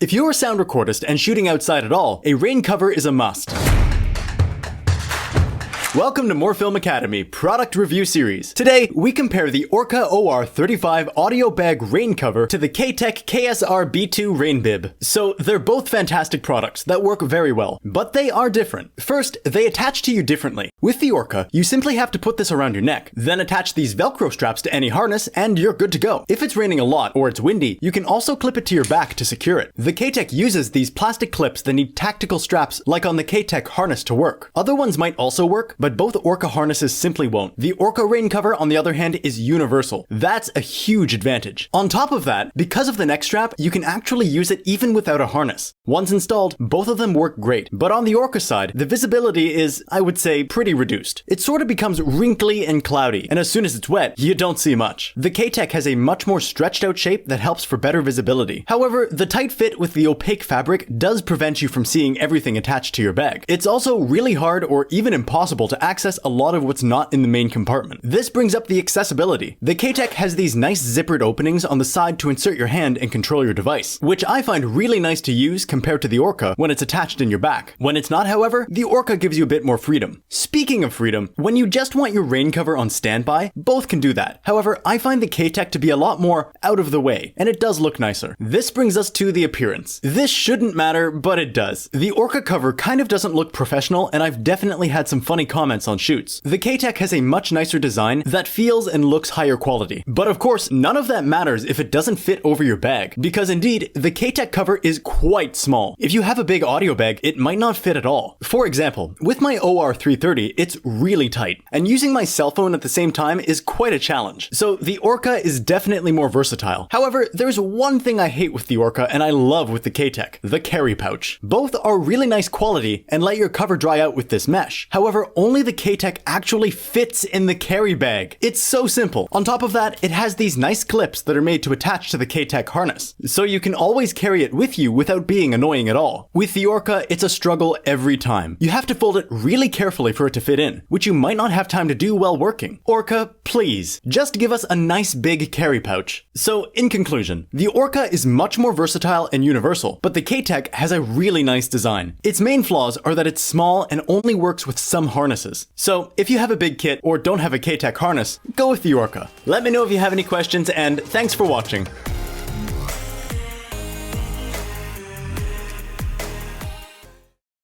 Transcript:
If you're a sound recordist and shooting outside at all, a rain cover is a must. Welcome to Morphilm Academy Product Review Series. Today, we compare the Orca OR-35 audio bag rain cover to the K-Tek KSRB2 Rain Bib. So, they're both fantastic products that work very well, but they are different. First, they attach to you differently. With the Orca, you simply have to put this around your neck, then attach these Velcro straps to any harness, and you're good to go. If it's raining a lot or it's windy, you can also clip it to your back to secure it. The K-Tek uses these plastic clips that need tactical straps like on the K-Tek harness to work. Other ones might also work, but both Orca harnesses simply won't. The Orca rain cover, on the other hand, is universal. That's a huge advantage. On top of that, because of the neck strap, you can actually use it even without a harness. Once installed, both of them work great. But on the Orca side, the visibility is, I would say, pretty reduced. It sort of becomes wrinkly and cloudy, and as soon as it's wet, you don't see much. The K-Tek has a much more stretched out shape that helps for better visibility. However, the tight fit with the opaque fabric does prevent you from seeing everything attached to your bag. It's also really hard or even impossible to access a lot of what's not in the main compartment. This brings up the accessibility. The K-Tek has these nice zippered openings on the side to insert your hand and control your device, which I find really nice to use compared to the Orca when it's attached in your back. When it's not, however, the Orca gives you a bit more freedom. Speaking of freedom, when you just want your rain cover on standby, both can do that. However, I find the K-Tek to be a lot more out of the way, and it does look nicer. This brings us to the appearance. This shouldn't matter, but it does. The Orca cover kind of doesn't look professional, and I've definitely had some funny comments on shoots. The K-Tek has a much nicer design that feels and looks higher quality. But of course, none of that matters if it doesn't fit over your bag, because indeed, the K-Tek cover is quite small. If you have a big audio bag, it might not fit at all. For example, with my OR-330, it's really tight, and using my cell phone at the same time is quite a challenge. So the Orca is definitely more versatile. However, there's one thing I hate with the Orca and I love with the K-Tek: the carry pouch. Both are really nice quality and let your cover dry out with this mesh. However, only the K-Tek actually fits in the carry bag. It's so simple. On top of that, it has these nice clips that are made to attach to the K-Tek harness, so you can always carry it with you without being annoying at all. With the Orca, it's a struggle every time. You have to fold it really carefully for it to fit in, which you might not have time to do while working. Orca, please, just give us a nice big carry pouch. So, in conclusion, the Orca is much more versatile and universal, but the K-Tek has a really nice design. Its main flaws are that it's small and only works with some harnesses. So, if you have a big kit or don't have a K-Tek harness, go with the Orca. Let me know if you have any questions, and thanks for watching.